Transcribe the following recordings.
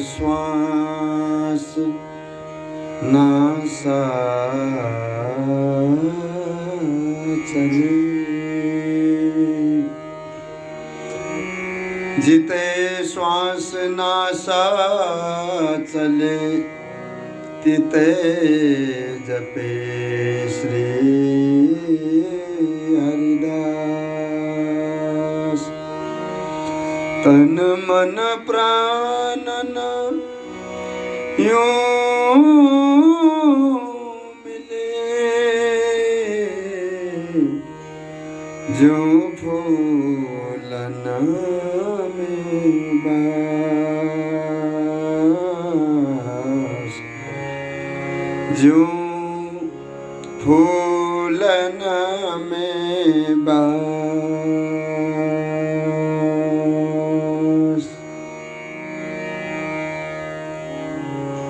श्वास नासा चले, जिते श्वास नासा चले तिते जपे श्री हरिदास। तन मन प्राणन यूं मिले, जो फूलन में बास, जो फूलन में बास।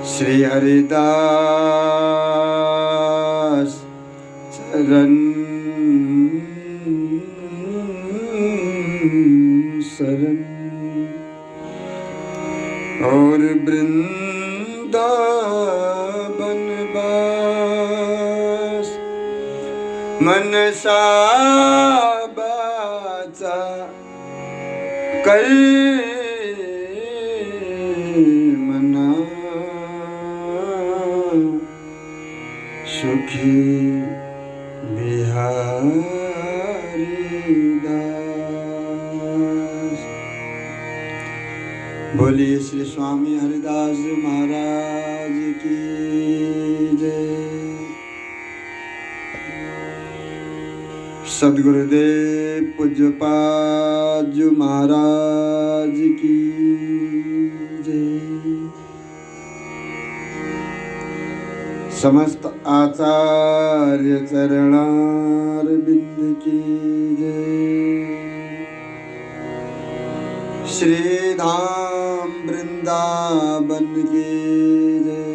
श्री हरिदास चरण शरण, और वृंदावन बास। मनसा बाचा कर मना, सुखी बिहारी दास। बोलिए श्री स्वामी हरिदास महाराज की जय। सद्गुरुदेव पूज्यपाद महाराज की जय। समस्त आचार्य चरणारविंद की जय। श्री धाम वृंदावन की जय।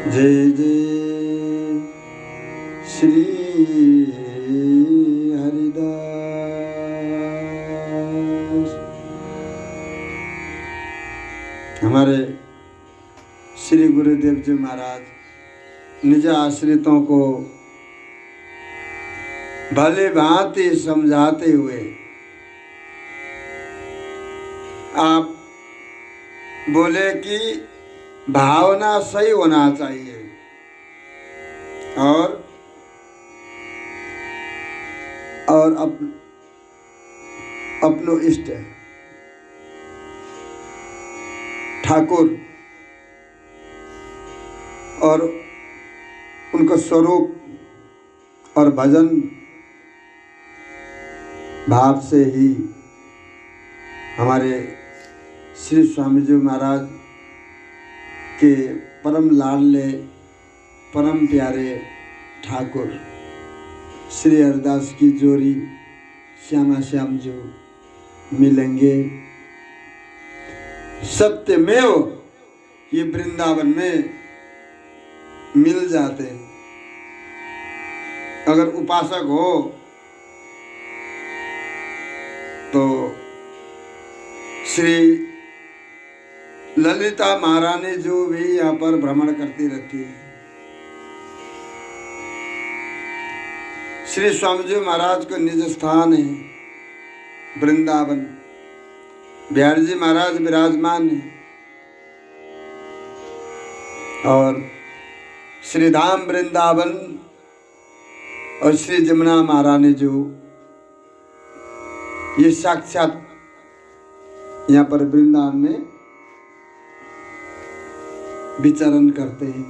जय जय श्री हरिदास। हमारे श्री गुरुदेव जी महाराज निज आश्रितों को भले भांति समझाते हुए आप बोले कि भावना सही होना चाहिए और अपनो इष्ट ठाकुर और उनका स्वरूप और भजन भाव से ही हमारे श्री स्वामी जी महाराज के परम लाडले परम प्यारे ठाकुर श्री हरिदास की जोड़ी श्यामा श्याम जो मिलेंगे। सत्यमेव ये वृंदावन में मिल जाते। अगर उपासक हो तो श्री ललिता महारानी जो भी यहाँ पर भ्रमण करती रहती है, श्री स्वामी जी महाराज को निज स्थान है वृंदावन। बिहारी जी महाराज विराजमान है और श्री धाम वृंदावन और श्री जमुना महारानी जो ये साक्षात यहाँ पर वृंदावन में विचरण करते हैं।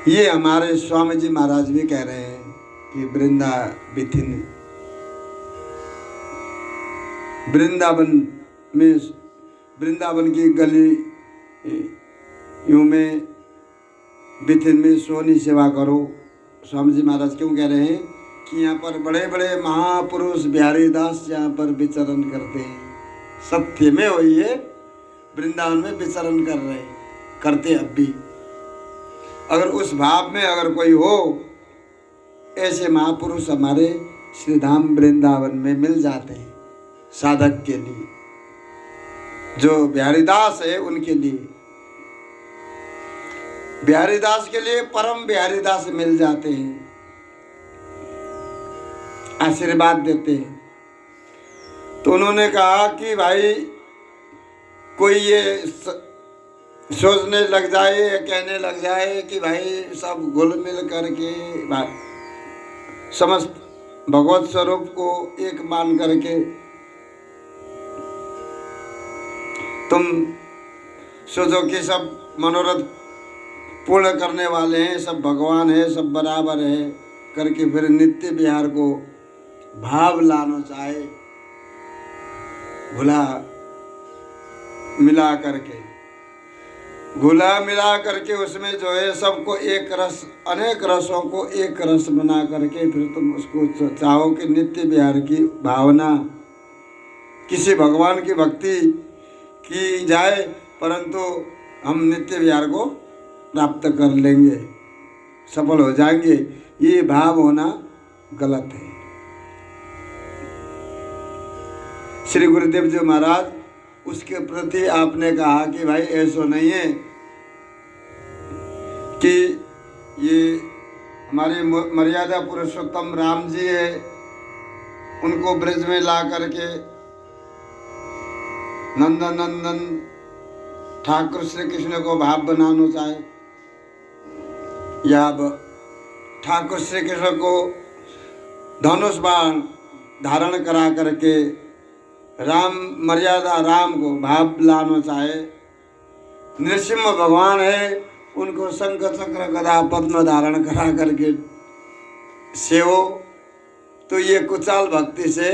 ये हमारे स्वामी जी महाराज भी कह रहे हैं कि वृंदावन की गली यूं में बिथिन में सोनी सेवा करो। स्वामी जी महाराज क्यों कह रहे हैं कि यहाँ पर बड़े बड़े महापुरुष बिहारी दास यहाँ पर विचरण करते हैं। सत्य में वही है, वृंदावन में विचरण कर रहे हैं, करते अब भी। अगर उस भाव में अगर कोई हो, ऐसे महापुरुष हमारे श्री धाम वृंदावन में मिल जाते हैं। साधक के लिए, जो बिहारीदास है उनके लिए। बिहारीदास के लिए परम बिहारीदास मिल जाते हैं, आशीर्वाद देते हैं। तो उन्होंने कहा कि भाई कोई ये सोचने लग जाए, कहने लग जाए कि भाई सब घुल मिल करके समस्त भगवत स्वरूप को एक मान करके तुम सोचो कि सब मनोरथ पूर्ण करने वाले हैं, सब भगवान है, सब बराबर है करके फिर नित्य विहार को भाव लाना चाहे, घुला मिला करके उसमें जो है सबको एक रस, अनेक रसों को एक रस बना करके फिर तुम उसको चाहो कि नित्य विहार की भावना, किसी भगवान की भक्ति की जाए, परंतु हम नित्य विहार को प्राप्त कर लेंगे, सफल हो जाएंगे। ये भाव होना गलत है। श्री गुरुदेव जी महाराज उसके प्रति आपने कहा कि भाई ऐसा नहीं है कि ये हमारे मर्यादा पुरुषोत्तम राम जी है, उनको ब्रज में ला करके नंदन ठाकुर श्री कृष्ण को भाव बनाना चाहे, या ठाकुर श्री कृष्ण को धनुष बाण धारण करा करके राम मर्यादा राम को भाव लाना चाहे। नृसिंह भगवान है, उनको शंख चक्र गदा पद्म धारण करा करके सेवो, तो ये कुचाल भक्ति से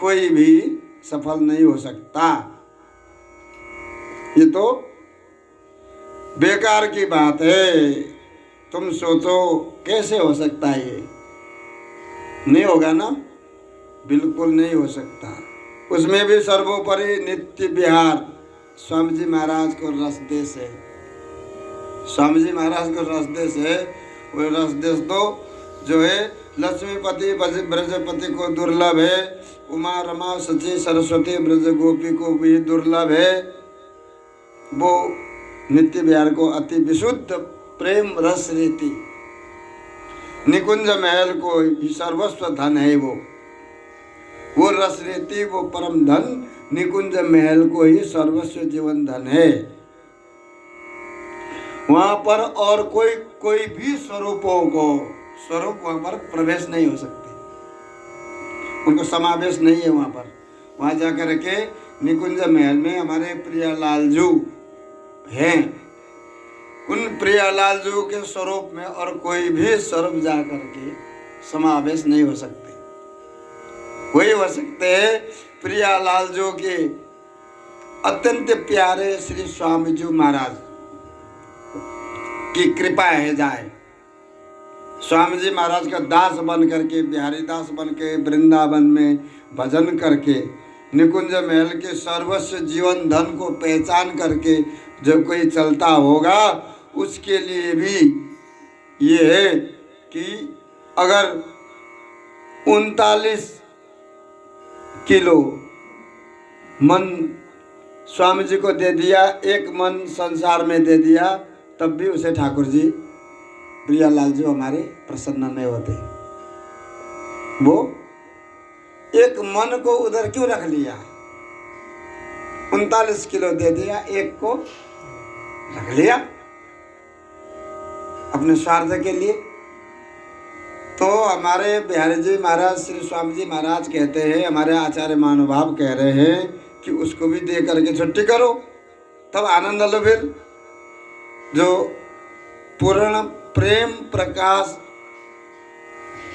कोई भी सफल नहीं हो सकता। ये तो बेकार की बात है। तुम सोचो कैसे हो सकता है? ये नहीं होगा ना, बिल्कुल नहीं हो सकता। उसमें भी सर्वोपरि नित्य विहार स्वामी जी महाराज को रस देश है। स्वामी जी महाराज को रस देश है। वो रस देश तो जो है लक्ष्मीपति ब्रजपति को दुर्लभ है, उमा रमा सची सरस्वती ब्रज गोपी को भी दुर्लभ है। वो नित्य विहार को अति विशुद्ध प्रेम रस रीति निकुंज महल को ही सर्वस्व धन है। वो रस रीति, वो परम धन निकुंज महल को ही सर्वस्व जीवन धन है। वहां पर और कोई भी स्वरूपों को स्वरूप वहां पर प्रवेश नहीं हो सकते, उनको समावेश नहीं है वहां पर। वहां जाकर के निकुंज महल में हमारे प्रियालाल जी हैं, उन प्रियालाल जी के स्वरूप में और कोई भी स्वरूप जाकर के समावेश नहीं हो सकते। वही हो सकते हैं प्रियालाल जी के अत्यंत प्यारे श्री स्वामी जी महाराज की कृपा है जाए। स्वामी जी महाराज का दास बन करके, बिहारी दास बन के वृंदावन में भजन करके निकुंज महल के सर्वस्व जीवन धन को पहचान करके जब कोई चलता होगा, उसके लिए भी ये है कि अगर 39 किलो मन स्वामी जी को दे दिया, एक मन संसार में दे दिया, तब भी उसे ठाकुर जी प्रियालाल जी हमारे प्रसन्न नहीं होते। वो एक मन को उधर क्यों रख लिया? 39 किलो दे दिया, एक को रख लिया अपने स्वार्थ के लिए। तो हमारे बिहारी जी महाराज श्री स्वामी जी महाराज कहते हैं, हमारे आचार्य महानुभाव कह रहे हैं कि उसको भी दे करके छुट्टी करो, तब आनंद लो। फिर जो पूर्ण प्रेम प्रकाश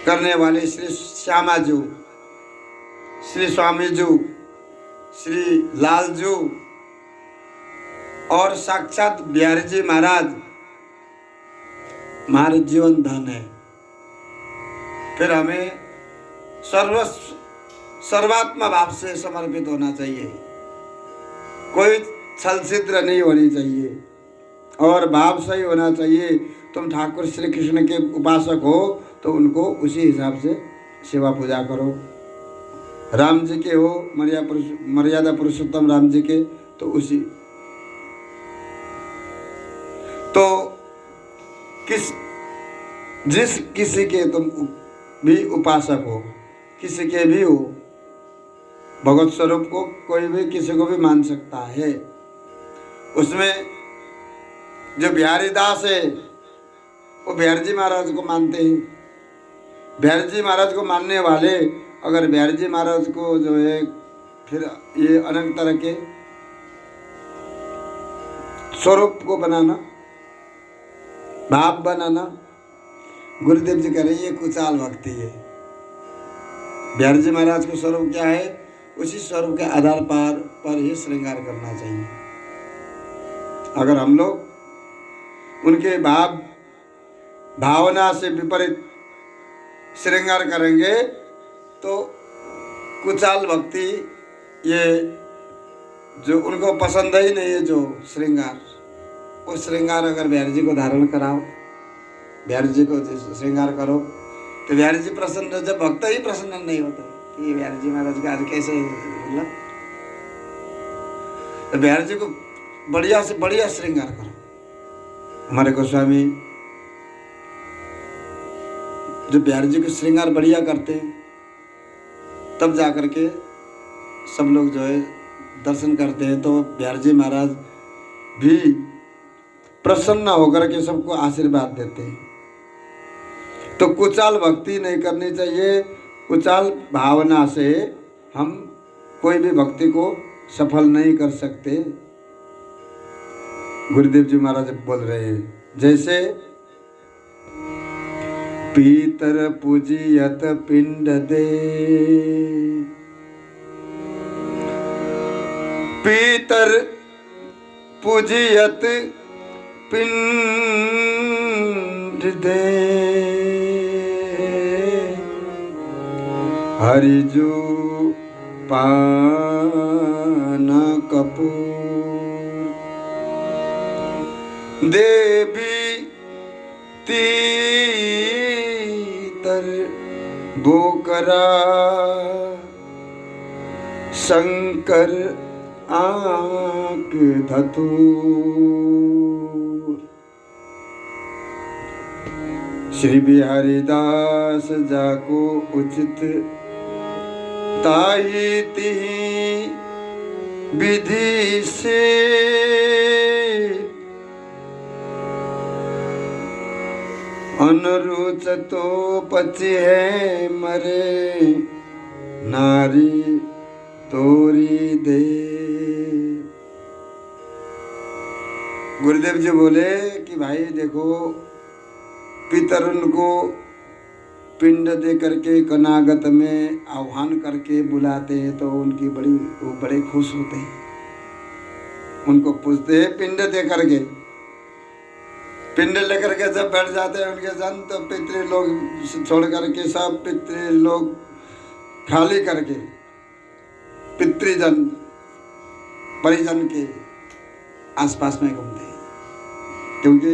करने वाले श्री श्यामा जी, श्री स्वामी जी, श्री लाल जी और साक्षात बिहारी जी महाराज हमारे जीवन धन है। फिर हमें सर्वात्मा भाव से समर्पित होना चाहिए, कोई छल छिद्र नहीं होनी चाहिए और भाव सही होना चाहिए। तुम ठाकुर श्री कृष्ण के उपासक हो तो उनको उसी हिसाब से सेवा पूजा करो। राम जी के हो, मर्यादा पुरुषोत्तम राम जी के, तो उसी तो जिस किसी के तुम भी उपासक हो, किसी के भी हो, भगवत स्वरूप को कोई भी किसी को भी मान सकता है। उसमें जो बिहारी दास है वो बिहारी जी महाराज को मानते हैं। बिहारी जी महाराज को मानने वाले अगर बिहारी जी महाराज को जो है फिर ये अनेक तरह के स्वरूप को बनाना, भाव बनाना, गुरुदेव जी कह रहे हैं ये कुचाल भक्ति है। बिहारी जी महाराज का स्वरूप क्या है, उसी स्वरूप के आधार पर ही श्रृंगार करना चाहिए। अगर हम लोग उनके भावना से विपरीत श्रृंगार करेंगे तो कुचाल भक्ति, ये जो उनको पसंद ही नहीं है जो श्रृंगार, वो श्रृंगार अगर बिहारी जी को धारण कराओ, बिहारी जी को श्रृंगार करो तो बिहारी जी प्रसन्न, जब भक्त ही प्रसन्न नहीं होते कि बिहारी जी महाराज का आज कैसे, मतलब तो बिहारी जी को बढ़िया से बढ़िया श्रृंगार करो। हमारे गोस्वामी जो बिहारी जी को श्रृंगार बढ़िया करते हैं, तब जाकर के सब लोग जो है दर्शन करते हैं, तो बिहारी जी महाराज भी प्रसन्न होकर के सबको आशीर्वाद देते हैं। तो कुचाल भक्ति नहीं करनी चाहिए। कुचाल भावना से हम कोई भी भक्ति को सफल नहीं कर सकते। गुरुदेव जी महाराज बोल रहे हैं, जैसे पीतर पूजियत पिंड दे, पीतर पूजियत पिंड दे, हरिजू पान कपूर, देवी तीतर बोकरा, शंकर आंक धतूर। श्री बिहारी दास जाको उचित ताही तिही विधि से, अनुरुच तो पची है मरे, नारी तोरी दे। गुरुदेव जी बोले कि भाई देखो, पितरन को पिंड दे करके कनागत में आह्वान करके बुलाते हैं तो उनकी वो बड़े खुश होते हैं, उनको पूछते हैं पिंड दे करके। पिंड लेकर के जब बैठ जाते हैं उनके जन, तो पितृ लोग छोड़ करके सब पितृ लोग खाली करके पितृजन परिजन के आसपास में घूमते हैं, क्योंकि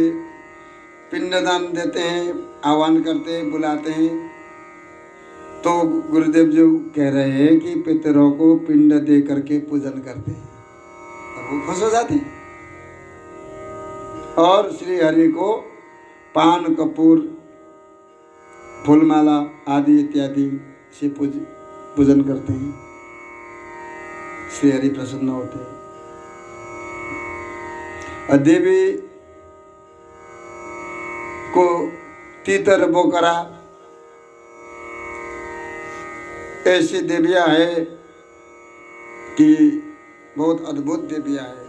पिंडदान देते हैं, आह्वान करते हैं, बुलाते हैं। तो गुरुदेव जी कह रहे हैं कि पितरों को पिंड दे करके पूजन करते हैं और वो खुश हो जाते हैं, और श्री हरि को पान कपूर फूलमाला आदि इत्यादि से पूजन करते हैं। श्री हरि प्रसन्न होते हैं। और देवी को तीतर बोकरा, ऐसी देवियां है कि बहुत अद्भुत देवियां है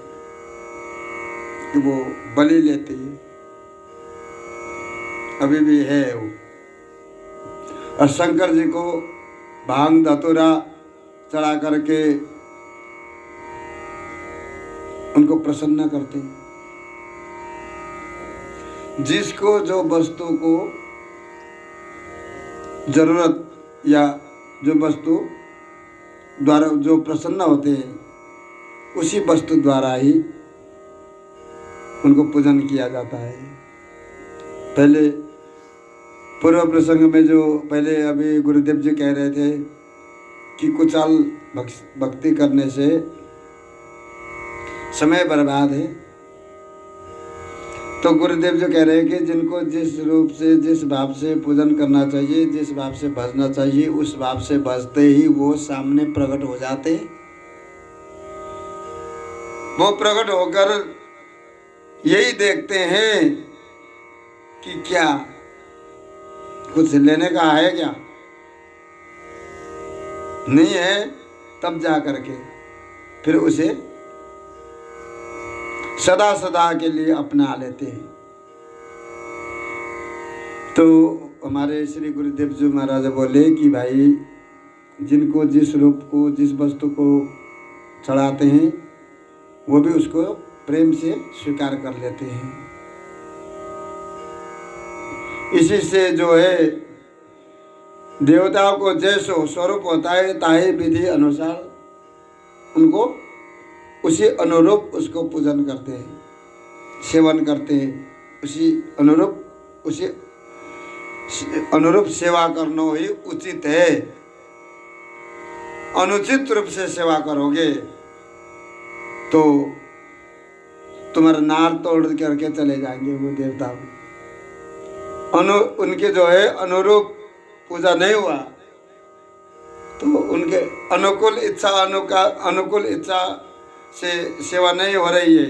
कि वो बलि लेती है, अभी भी है वो। और शंकर जी को भांग धतूरा चढ़ा करके उनको प्रसन्न करते हैं। जिसको जो वस्तु को जरूरत या जो वस्तु द्वारा जो प्रसन्न होते हैं, उसी वस्तु द्वारा ही उनको पूजन किया जाता है। पहले पूर्व प्रसंग में जो पहले अभी गुरुदेव जी कह रहे थे कि कुचाल भक्ति करने से समय बर्बाद है। तो गुरुदेव जो कह रहे हैं कि जिनको जिस रूप से, जिस भाव से पूजन करना चाहिए, जिस भाव से भजना चाहिए, उस भाव से भजते ही वो सामने प्रकट हो जाते हैं। वो प्रकट होकर यही देखते हैं कि क्या कुछ लेने का है, क्या नहीं है, तब जा करके फिर उसे सदा सदा के लिए अपना लेते हैं। तो हमारे श्री गुरुदेव जी महाराज बोले कि भाई जिनको जिस रूप को, जिस वस्तु को चढ़ाते हैं वो भी उसको प्रेम से स्वीकार कर लेते हैं। इसी से जो है देवताओं को जैसो स्वरूप होता है ताही विधि अनुसार उनको उसी अनुरूप उसको पूजन करते हैं, सेवन करते हैं। उसी अनुरूप सेवा करना ही उचित है। अनुचित रूप से सेवा करोगे तो तुम्हारा नार तोड़ करके चले जाएंगे वो देवता। उनके जो है अनुरूप पूजा नहीं हुआ तो उनके अनुकूल इच्छा से सेवा नहीं हो रही है,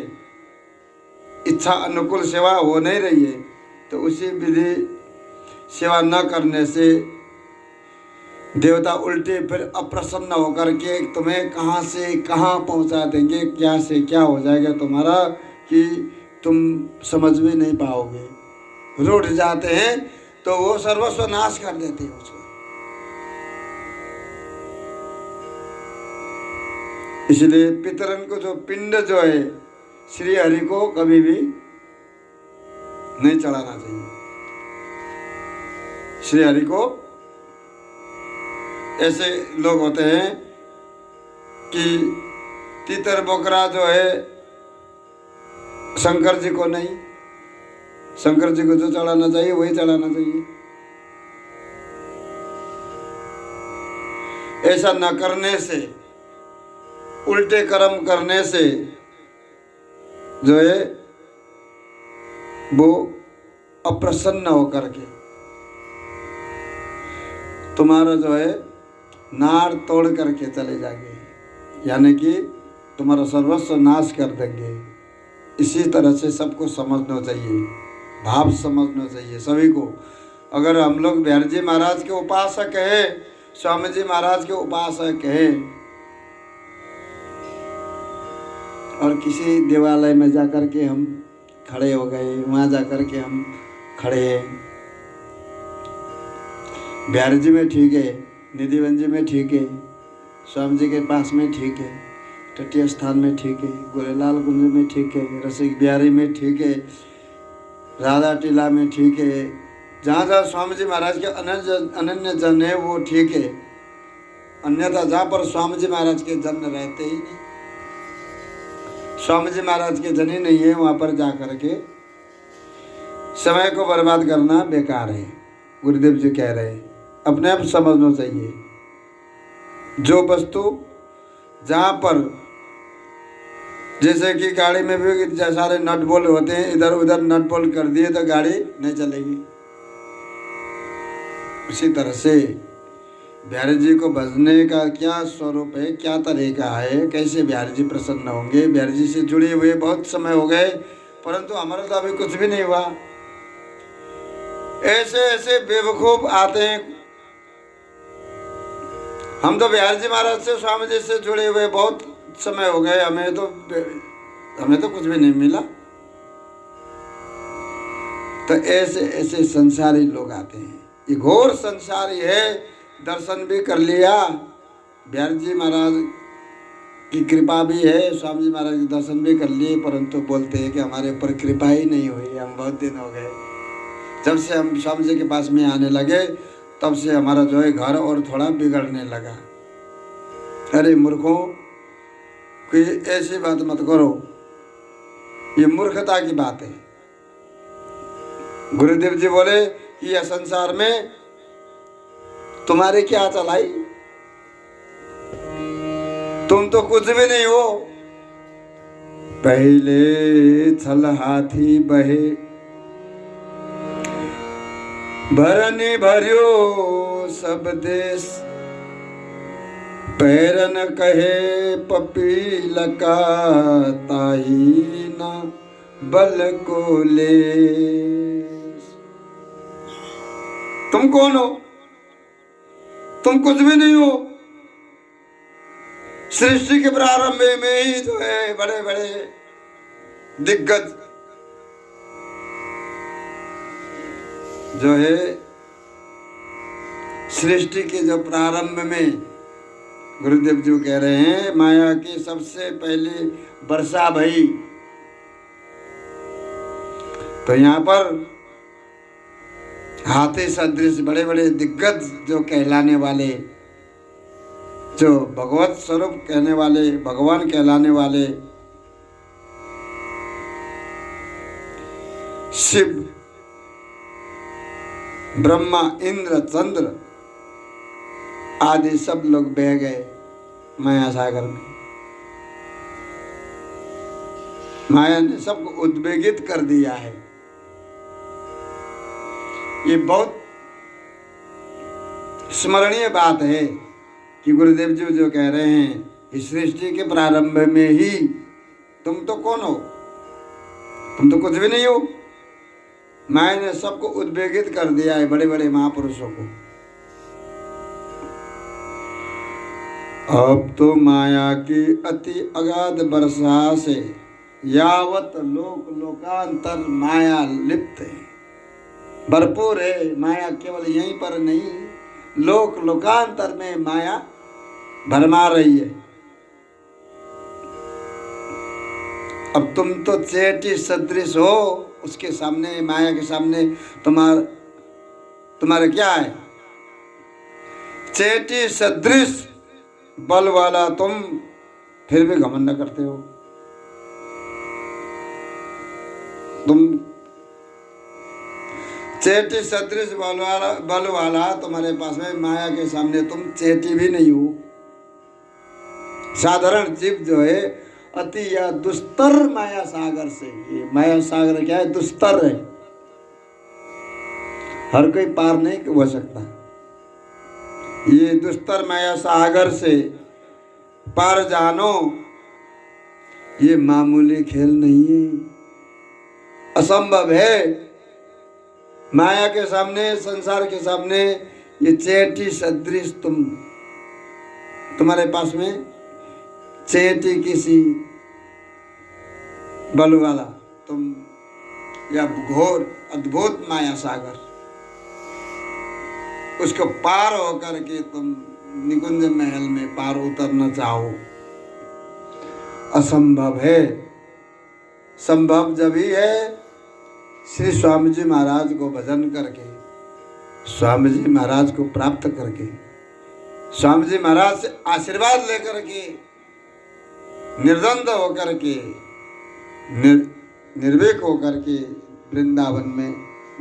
इच्छा अनुकूल सेवा हो नहीं रही है, तो उसी विधि सेवा न करने से देवता उल्टे फिर अप्रसन्न होकर के तुम्हें कहाँ से कहाँ पहुँचा देंगे, क्या से क्या हो जाएगा तुम्हारा कि तुम समझ भी नहीं पाओगे। रूठ जाते हैं तो वो सर्वस्व नाश कर देते हैं उसको। इसलिए पितरन को जो पिंड जो है श्री हरि को कभी भी नहीं चढ़ाना चाहिए। श्री हरि को ऐसे लोग होते हैं कि तीतर बोकरा जो है शंकर जी को नहीं, शंकर जी को जो चढ़ाना चाहिए वही चढ़ाना चाहिए। ऐसा न करने से, उल्टे कर्म करने से जो है वो अप्रसन्न होकर के तुम्हारा जो है नार तोड़ करके चले जाएंगे, यानी कि तुम्हारा सर्वस्व नाश कर देंगे। इसी तरह से सबको समझना चाहिए, भाव समझना चाहिए सभी को। अगर हम लोग बिहारी जी महाराज के उपासक हैं, स्वामी जी महाराज के उपासक हैं और किसी देवालय में जाकर के हम खड़े हो गए, वहाँ जाकर के हम खड़े हैं, बिहारी जी में ठीक है, निधिवन जी में ठीक है, स्वामी जी के पास में ठीक है, तटीय स्थान में ठीक है, गोरेलाल कुंज में ठीक है, रसिक बिहारी में ठीक है, राधा टीला में ठीक है, जहाँ जहाँ स्वामी जी महाराज के अनन्य जन है वो ठीक है। अन्यथा जहाँ पर स्वामी जी महाराज के जन रहते ही नहीं, स्वामी जी महाराज के जन ही नहीं है, वहाँ पर जा कर के समय को बर्बाद करना बेकार है। गुरुदेव जी कह रहे हैं अपने आप समझना चाहिए। जो वस्तु जहाँ पर, जैसे कि गाड़ी में भी सारे नट बोल्ट होते हैं, इधर उधर नट बोल्ट कर दिए तो गाड़ी नहीं चलेगी। उसी तरह से बिहारी जी को भजने का क्या स्वरूप है, क्या तरीका है, कैसे बिहारी जी प्रसन्न होंगे। बिहारी जी से जुड़े हुए बहुत समय हो गए परंतु हमारा तो अभी कुछ भी नहीं हुआ। ऐसे ऐसे बेवकूफ आते हैं। हम तो बिहारी जी महाराज से, स्वामी जी से जुड़े हुए बहुत समय हो गए, हमें तो कुछ भी नहीं मिला। तो ऐसे ऐसे संसारी लोग आते हैं। ये घोर संसारी है। दर्शन भी कर लिया, बिहारी जी महाराज की कृपा भी है, स्वामी जी महाराज के दर्शन भी कर लिए, परंतु बोलते हैं कि हमारे ऊपर कृपा ही नहीं हुई। हम बहुत दिन हो गए, जब से हम स्वामी जी के पास में आने लगे तब से हमारा जो है घर और थोड़ा बिगड़ने लगा। अरे मूर्खों, कोई ऐसी बात मत करो, ये मूर्खता की बात है। गुरुदेव जी बोले कि यह संसार में तुम्हारे क्या चलाई, तुम तो कुछ भी नहीं हो। पहले छल हाथी बहे, भरनी भरियो सब देश। पैरन कहे पपील का, ताही ना बल को ले। तुम कौन हो? तुम कुछ भी नहीं हो। सृष्टि के प्रारंभ में ही जो है बड़े बड़े दिग्गज जो है, सृष्टि के जो प्रारंभ में गुरुदेव जी कह रहे हैं माया की सबसे पहले वर्षा भई। तो यहाँ पर हाथी सदृश बड़े बड़े दिग्गज जो कहलाने वाले, जो भगवत स्वरूप कहने वाले, भगवान कहलाने वाले शिव, ब्रह्मा, इंद्र, चंद्र आदि सब लोग बह गए माया सागर में। माया ने सबको उद्वेगित कर दिया है। ये बहुत स्मरणीय बात है कि गुरुदेव जी जो कह रहे हैं इस सृष्टि के प्रारंभ में ही तुम तो कौन हो? तुम तो कुछ भी नहीं हो। माया ने सबको उद्वेगित कर दिया है, बड़े बड़े महापुरुषों को। अब तो माया की अति अगाध वर्षा से यावत लोक लोकांतर माया लिप्त है, भरपूर है। माया केवल यहीं पर नहीं, लोक लोकांतर में माया भरमा रही है। अब तुम तो चेटी सदृश हो, उसके सामने, माया के सामने तुम्हारे क्या है? चेटी सदृश बल वाला तुम, फिर भी घमंड करते हो। तुम चेटी सदृश बल वाला तुम्हारे पास में, माया के सामने तुम चेटी भी नहीं हो। साधारण जीव जो है अति या दुस्तर माया सागर से, ये माया सागर क्या है? दुस्तर है, हर कोई पार नहीं हो सकता। ये दुस्तर माया सागर से पार जानो, ये मामूली खेल नहीं है, असंभव है। माया के सामने, संसार के सामने ये चेटी सदृश तुम्हारे पास में चेटी किसी बल वाला तुम, या घोर अद्भुत माया सागर, उसको पार होकर के तुम निकुंज महल में पार उतरना चाहो, असंभव है। संभव जब ही है श्री स्वामी जी महाराज को भजन करके, स्वामी जी महाराज को प्राप्त करके, स्वामी जी महाराज से आशीर्वाद लेकर के, निर्द्वंद होकर के, निर्भीक होकर के वृंदावन में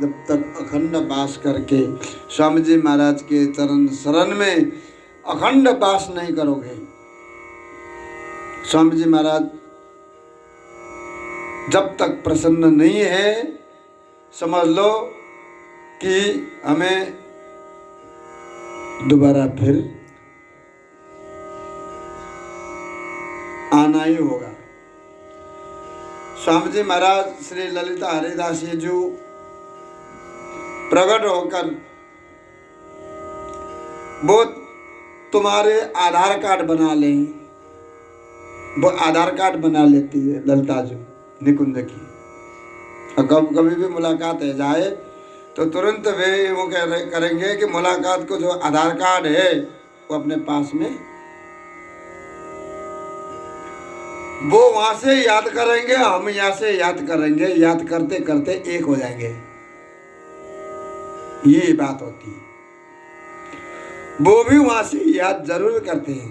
जब तक अखंड वास करके स्वामी जी महाराज के चरण शरण में अखंड वास नहीं करोगे, स्वामी जी महाराज जब तक प्रसन्न नहीं है, समझ लो कि हमें दोबारा फिर आना ही होगा। स्वामी जी महाराज श्री ललिता हरिदास जी प्रकट होकर वो तुम्हारे आधार कार्ड बना लें, वो आधार कार्ड बना लेती है ललिता जी निकुंज की। और कभी भी मुलाकात है जाए तो तुरंत वे वो करेंगे कि मुलाकात को जो आधार कार्ड है वो अपने पास में, वो वहां से याद करेंगे, हम यहाँ से याद करेंगे, याद करते करते एक हो जाएंगे। ये बात होती है। वो भी वहां से याद जरूर करते हैं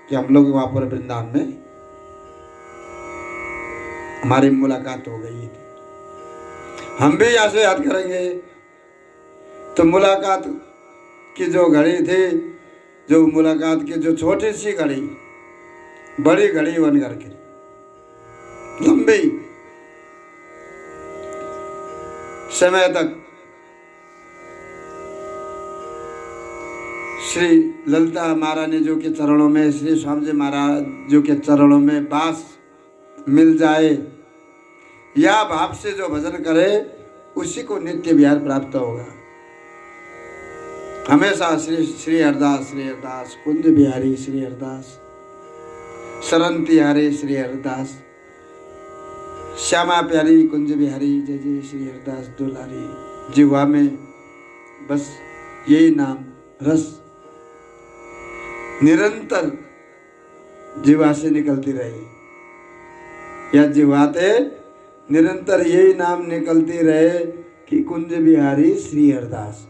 कि हम लोग वहां पर वृंदावन में हमारी मुलाकात हो गई थी, हम भी यहाँ से याद करेंगे। तो मुलाकात की जो घड़ी थी, जो मुलाकात की जो छोटी सी घड़ी, बड़ी घड़ी बन करके लंबी समय तक श्री ललिता महारानी जी के चरणों में, श्री स्वामी जी महाराज जी के चरणों में वास मिल जाए, या भाव से जो भजन करे उसी को नित्य विहार प्राप्त होगा। हमेशा श्री श्री हरदास कुंज बिहारी श्री हरदास, शरण तिहारे श्री हरदास, श्यामा प्यारी कुंज बिहारी जय जय श्री हरदास दुलारी, जिह्वा में बस यही नाम रस निरंतर जिह्वा से निकलती रहे, या जिह्वाते निरंतर यही नाम निकलती रहे कि कुंज बिहारी श्री हरदास,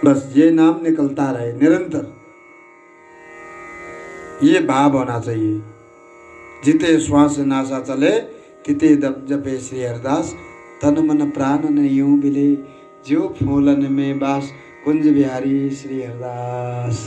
बस ये नाम निकलता रहे निरंतर। ये भाव होना चाहिए। जिते श्वास नासा चले तिते जपे श्री हरदास, तन मन प्राण न यूं बिले, ज्यो फूलन में बास कुंज बिहारी श्री हरदास।